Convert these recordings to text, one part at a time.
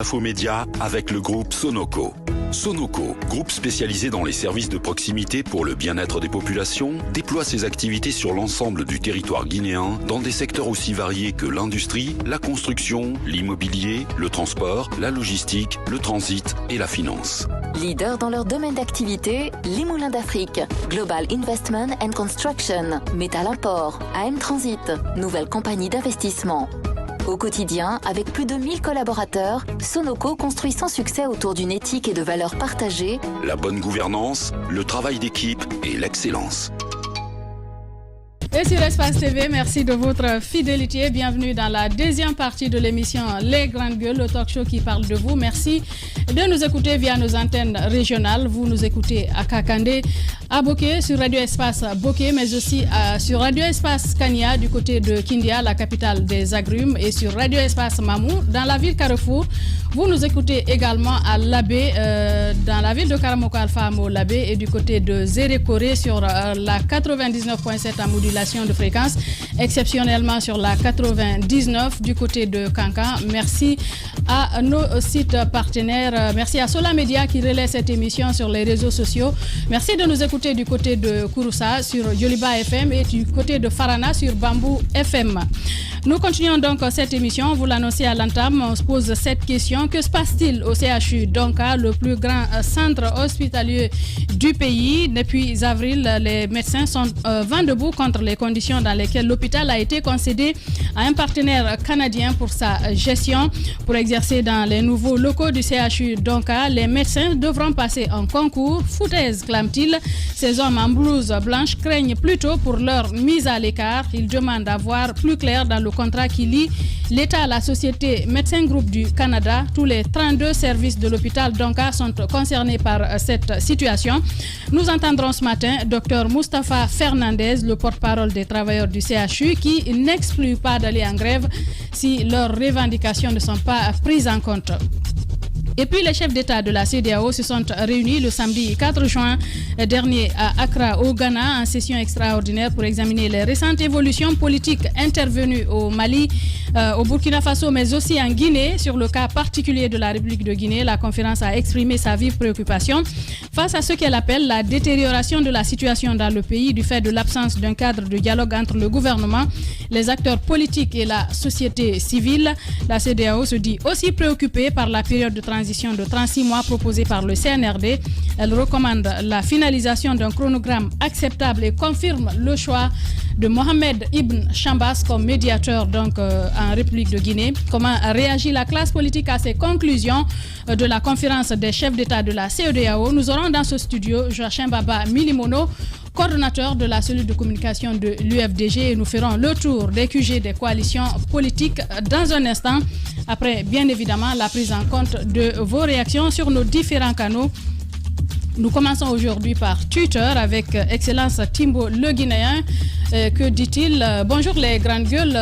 Infomédia avec le groupe Sonoco. Sonoco, groupe spécialisé dans les services de proximité pour le bien-être des populations, déploie ses activités sur l'ensemble du territoire guinéen dans des secteurs aussi variés que l'industrie, la construction, l'immobilier, le transport, la logistique, le transit et la finance. Leader dans leur domaine d'activité, les Moulins d'Afrique, Global Investment and Construction, Métal Import, AM Transit, nouvelle compagnie d'investissement. Au quotidien, avec plus de 1000 collaborateurs, Sonoco construit sans succès autour d'une éthique et de valeurs partagées, la bonne gouvernance, le travail d'équipe et l'excellence. Et sur Espace TV, merci de votre fidélité. Bienvenue dans la deuxième partie de l'émission Les Grandes Gueules, le talk show qui parle de vous. Merci de nous écouter via nos antennes régionales. Vous nous écoutez à Kakandé, à Boké, sur Radio Espace Boké, mais aussi sur Radio Espace Kania du côté de Kindia, la capitale des agrumes, et sur Radio Espace Mamou dans la ville Carrefour. Vous nous écoutez également à Labé, dans la ville de Karamoko Alpha Amo Labé, et du côté de Zérékoré sur la 99.7 à modulation de fréquence, exceptionnellement sur la 99 du côté de Kankan. Merci à nos sites partenaires. Merci à Sola Media qui relaie cette émission sur les réseaux sociaux. Merci de nous écouter du côté de Kouroussa sur Yoliba FM et du côté de Farana sur Bambou FM. Nous continuons donc cette émission. Vous l'annoncez à l'entame. On se pose cette question. Que se passe-t-il au CHU Donka, le plus grand centre hospitalier du pays? Depuis avril, les médecins sont vent debout contre les conditions dans lesquelles l'hôpital a été concédé à un partenaire canadien pour sa gestion. Pour exercer dans les nouveaux locaux du CHU Donka, les médecins devront passer un concours. Foutaise, clame-t-il. Ces hommes en blouse blanche craignent plutôt pour leur mise à l'écart. Ils demandent à voir plus clair dans le contrat qui lie l'État à la société Médecins Group du Canada. Tous les 32 services de l'hôpital Donka sont concernés par cette situation. Nous entendrons ce matin Dr Moustapha Fernandez, le porte-parole des travailleurs du CHU, qui n'exclut pas d'aller en grève si leurs revendications ne sont pas prises en compte. Et puis les chefs d'État de la CEDEAO se sont réunis le samedi 4 juin dernier à Accra, au Ghana, en session extraordinaire pour examiner les récentes évolutions politiques intervenues au Mali, au Burkina Faso, mais aussi en Guinée. Sur le cas particulier de la République de Guinée, la conférence a exprimé sa vive préoccupation face à ce qu'elle appelle la détérioration de la situation dans le pays du fait de l'absence d'un cadre de dialogue entre le gouvernement, les acteurs politiques et la société civile. La CEDEAO se dit aussi préoccupée par la période de transition de 36 mois proposée par le CNRD. Elle recommande la finalisation d'un chronogramme acceptable et confirme le choix de Mohamed Ibn Chambas comme médiateur en République de Guinée. Comment réagit la classe politique à ces conclusions de la conférence des chefs d'État de la CEDEAO? Nous aurons dans ce studio Joachim Baba Milimono, coordonnateur de la cellule de communication de l'UFDG, et nous ferons le tour des QG des coalitions politiques dans un instant, après bien évidemment la prise en compte de vos réactions sur nos différents canaux. Nous commençons aujourd'hui par Twitter avec Excellence Timbo le Guinéen. Que dit-il? Bonjour les grandes gueules.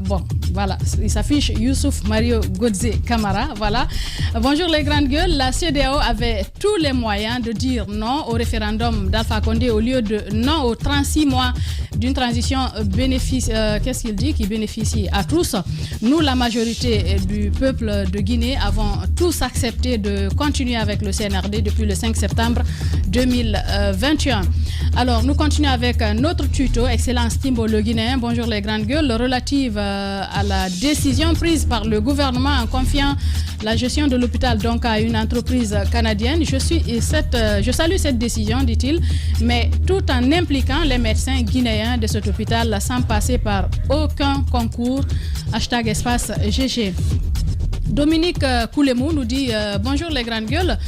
Bon, voilà, il s'affiche Youssouf Mario Godze Camara. Voilà. Bonjour les grandes gueules. La CEDEAO avait tous les moyens de dire non au référendum d'Alpha Condé au lieu de non aux 36 mois d'une transition qu'est-ce qu'il dit, qui bénéficie à tous. Nous, la majorité du peuple de Guinée, avons tous accepté de continuer avec le CNRD depuis le 5 septembre 2021. Alors, nous continuons avec notre tuto, Excellence Timbo le Guinéen. Bonjour les grandes gueules, relative à la décision prise par le gouvernement en confiant la gestion de l'hôpital donc à une entreprise canadienne. Je salue cette décision, dit-il, mais tout en impliquant les médecins guinéens de cet hôpital sans passer par aucun concours. #espace GG. Dominique Koulemou nous dit bonjour les grandes gueules.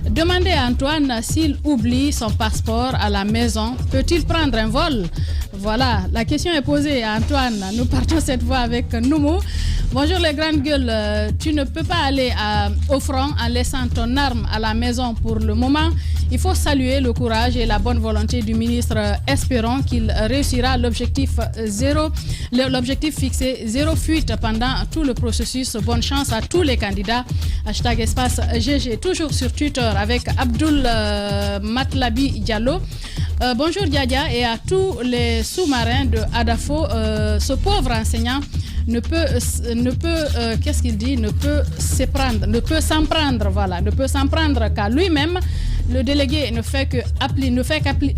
Demandez à Antoine s'il oublie son passeport à la maison, peut-il prendre un vol? Voilà, la question est posée à Antoine. Nous partons cette fois avec Noumou. Bonjour les grandes gueules. Tu ne peux pas aller au front en laissant ton arme à la maison pour le moment. Il faut saluer le courage et la bonne volonté du ministre. Espérons qu'il réussira l'objectif fixé, zéro fuite pendant tout le processus. Bonne chance à tous les candidats. #espace GG. Toujours sur Twitter avec Abdul Matlabi Diallo. Bonjour Diadia et à tous les sous-marins de Adafo. Ce pauvre enseignant ne peut s'en prendre qu'à lui-même. Le délégué ne fait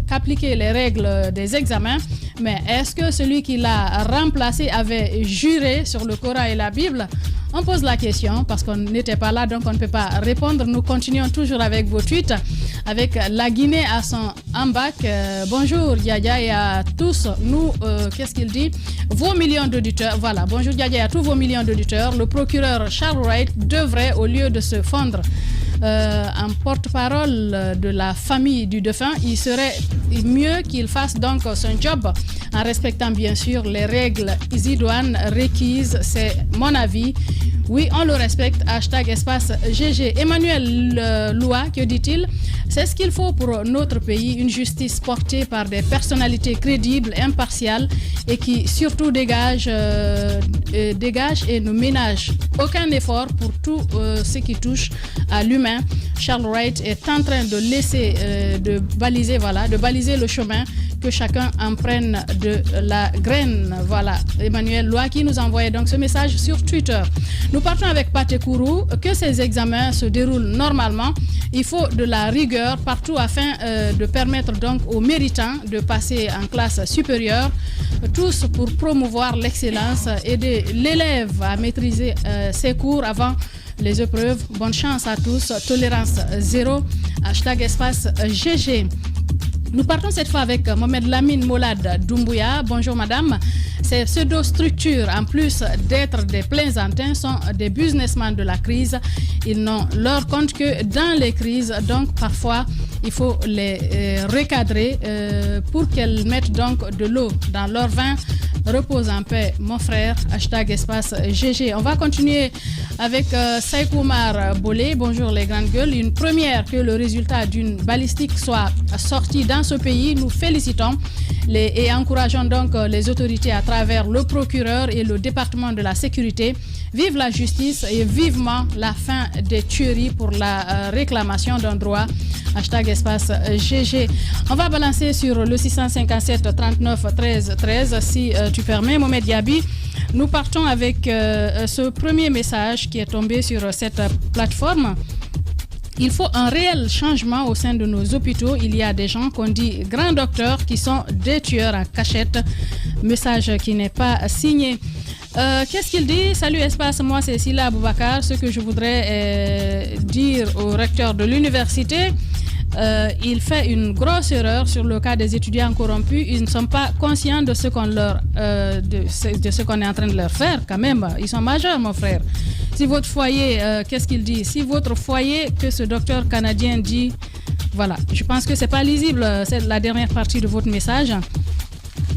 qu'appliquer les règles des examens. Mais est-ce que celui qui l'a remplacé avait juré sur le Coran et la Bible? On pose la question parce qu'on n'était pas là, donc on ne peut pas répondre. Nous continuons toujours avec vos tweets, avec la Guinée à son embarque. Bonjour Yaya et à tous. Nous, qu'est-ce qu'il dit? Vos millions d'auditeurs, voilà. Bonjour Yaya et à tous vos millions d'auditeurs. Le procureur Charles Wright devrait, au lieu de se fondre en porte-parole de la famille du défunt, il serait mieux qu'il fasse donc son job en respectant bien sûr les règles idoines requises. C'est mon avis. Oui, on le respecte. Hashtag espace GG. Emmanuel Loua, que dit-il? C'est ce qu'il faut pour notre pays, une justice portée par des personnalités crédibles, impartiales et qui surtout dégagent et ne ménagent aucun effort pour tout ce qui touche à l'humain. Charles Wright est en train de laisser, de baliser le chemin, que chacun en prenne de la graine. Voilà, Emmanuel Loua qui nous envoyait donc ce message sur Twitter. Nous partons avec Pathé Kourou, que ces examens se déroulent normalement. Il faut de la rigueur partout afin de permettre donc aux méritants de passer en classe supérieure, tous pour promouvoir l'excellence, aider l'élève à maîtriser ses cours avant les épreuves. Bonne chance à tous. Tolérance zéro. Hashtag espace GG. Nous partons cette fois avec Mohamed Lamine Molad Doumbouya. Bonjour madame. Ces pseudo-structures, en plus d'être des plaisantins, sont des businessmen de la crise. Ils n'ont leur compte que dans les crises. Donc parfois, il faut les recadrer pour qu'elles mettent donc de l'eau dans leur vin. Repose en paix, mon frère. Hashtag espace GG. On va continuer avec Saïkoumar Bolé. Bonjour les grandes gueules. Une première que le résultat d'une balistique soit sorti dans ce pays. Nous félicitons et encourageons donc les autorités à travers le procureur et le département de la sécurité. Vive la justice et vivement la fin des tueries pour la réclamation d'un droit. Hashtag espace GG. On va balancer sur le 657 39 13 13 si tu permets, Mohamed Yabi. Nous partons avec ce premier message qui est tombé sur cette plateforme. Il faut un réel changement au sein de nos hôpitaux. Il y a des gens qu'on dit grands docteurs qui sont des tueurs en cachette. Message qui n'est pas signé. Qu'est-ce qu'il dit? Salut espace, moi c'est Sila Aboubakar. Ce que je voudrais dire au recteur de l'université, il fait une grosse erreur sur le cas des étudiants corrompus. Ils ne sont pas conscients de ce qu'on de ce qu'on est en train de leur faire quand même. Ils sont majeurs, mon frère. Si votre foyer, qu'est-ce qu'il dit? Si votre foyer, que ce docteur canadien dit, voilà, je pense que c'est pas lisible, c'est la dernière partie de votre message.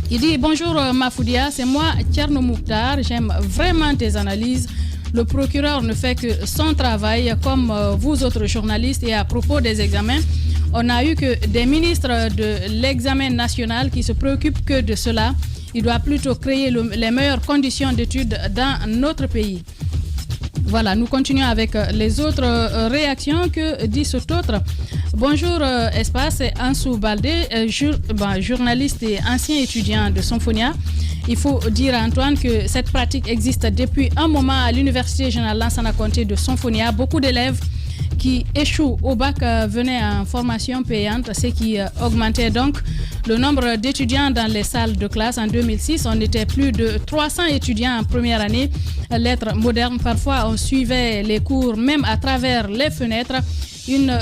Il dit bonjour Mafoudia, c'est moi Tcherno Mouktar, j'aime vraiment tes analyses. Le procureur ne fait que son travail comme vous autres journalistes. Et à propos des examens, on a eu que des ministres de l'examen national qui se préoccupent que de cela. Il doit plutôt créer les meilleures conditions d'études dans notre pays. Voilà, nous continuons avec les autres réactions. Que dit cet autre? Bonjour Espace, c'est Ansou Baldé, journaliste et ancien étudiant de Symphonia. Il faut dire à Antoine que cette pratique existe depuis un moment à l'Université Générale Lansana Conté de Symphonia. Beaucoup d'élèves qui échouent au bac venaient en formation payante, ce qui augmentait donc le nombre d'étudiants dans les salles de classe. En 2006, on était plus de 300 étudiants en première année lettres modernes. Parfois, on suivait les cours même à travers les fenêtres. Une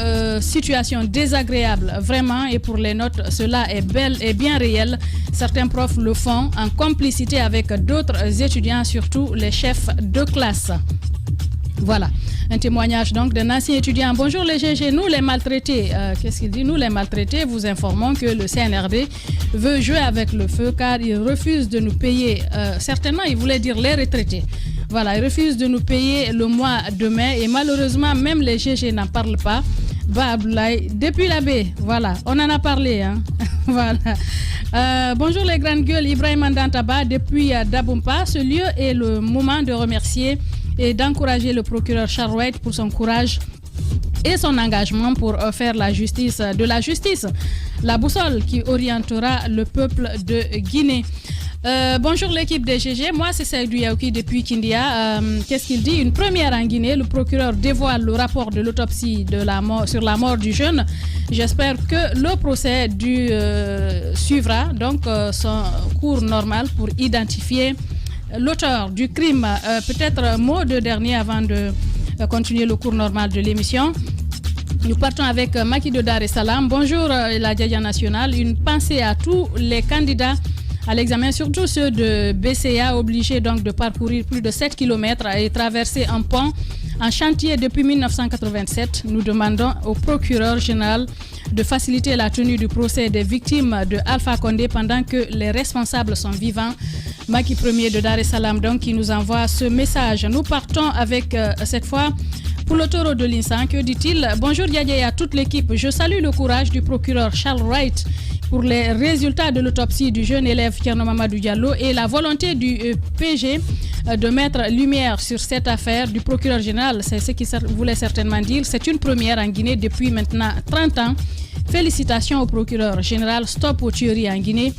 situation désagréable, vraiment, et pour les notes, cela est bel et bien réel. Certains profs le font en complicité avec d'autres étudiants, surtout les chefs de classe. Voilà, un témoignage donc d'un ancien étudiant. Bonjour les GG, nous les maltraités. Qu'est-ce qu'il dit? Nous les maltraités, vous informons que le CNRD veut jouer avec le feu car il refuse de nous payer. Certainement, il voulait dire les retraités. Voilà, il refuse de nous payer le mois de mai et malheureusement, même les GG n'en parlent pas. Depuis la baie, voilà, on en a parlé. Hein. Voilà. Bonjour les grandes gueules, Ibrahim Andantaba depuis Daboumpa. Ce lieu est le moment de remercier et d'encourager le procureur Charles Wright pour son courage et son engagement pour faire la justice de la justice, la boussole qui orientera le peuple de Guinée. Bonjour l'équipe des GG, moi c'est Seydou Yaouki depuis Kindia. Qu'est-ce qu'il dit? Une première en Guinée, le procureur dévoile le rapport de l'autopsie sur la mort du jeune. J'espère que le procès suivra donc son cours normal pour identifier l'auteur du crime. Peut-être un mot de dernier avant de continuer le cours normal de l'émission. Nous partons avec Macky de Dar es Salaam. Bonjour la Djadia nationale. Une pensée à tous les candidats à l'examen, surtout ceux de BCA, obligés donc de parcourir plus de 7 km et traverser un pont en chantier depuis 1987. Nous demandons au procureur général de faciliter la tenue du procès des victimes de Alpha Condé pendant que les responsables sont vivants. Macky Premier de Dar es Salaam donc qui nous envoie ce message. Nous partons avec cette fois pour le taureau de l'Insan. Que dit-il? Bonjour Diadia et à toute l'équipe. Je salue le courage du procureur Charles Wright pour les résultats de l'autopsie du jeune élève Thierno Mamadou Diallo et la volonté du PG de mettre lumière sur cette affaire du procureur général. C'est ce qu'il voulait certainement dire. C'est une première en Guinée depuis maintenant 30 ans. Félicitations au procureur général. Stop aux tueries en Guinée.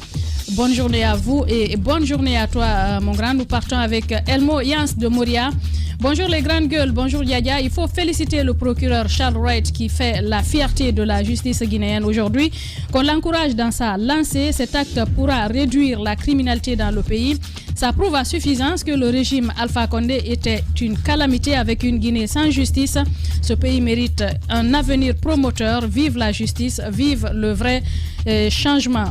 Bonne journée à vous et bonne journée à toi, mon grand. Nous partons avec Elmo Yans de Moria. Bonjour les grandes gueules, bonjour Yadia. Il faut féliciter le procureur Charles Wright qui fait la fierté de la justice guinéenne aujourd'hui. Qu'on l'encourage dans sa lancée, cet acte pourra réduire la criminalité dans le pays. Ça prouve à suffisance que le régime Alpha Condé était une calamité avec une Guinée sans justice. Ce pays mérite un avenir promoteur. Vive la justice, vive le vrai changement.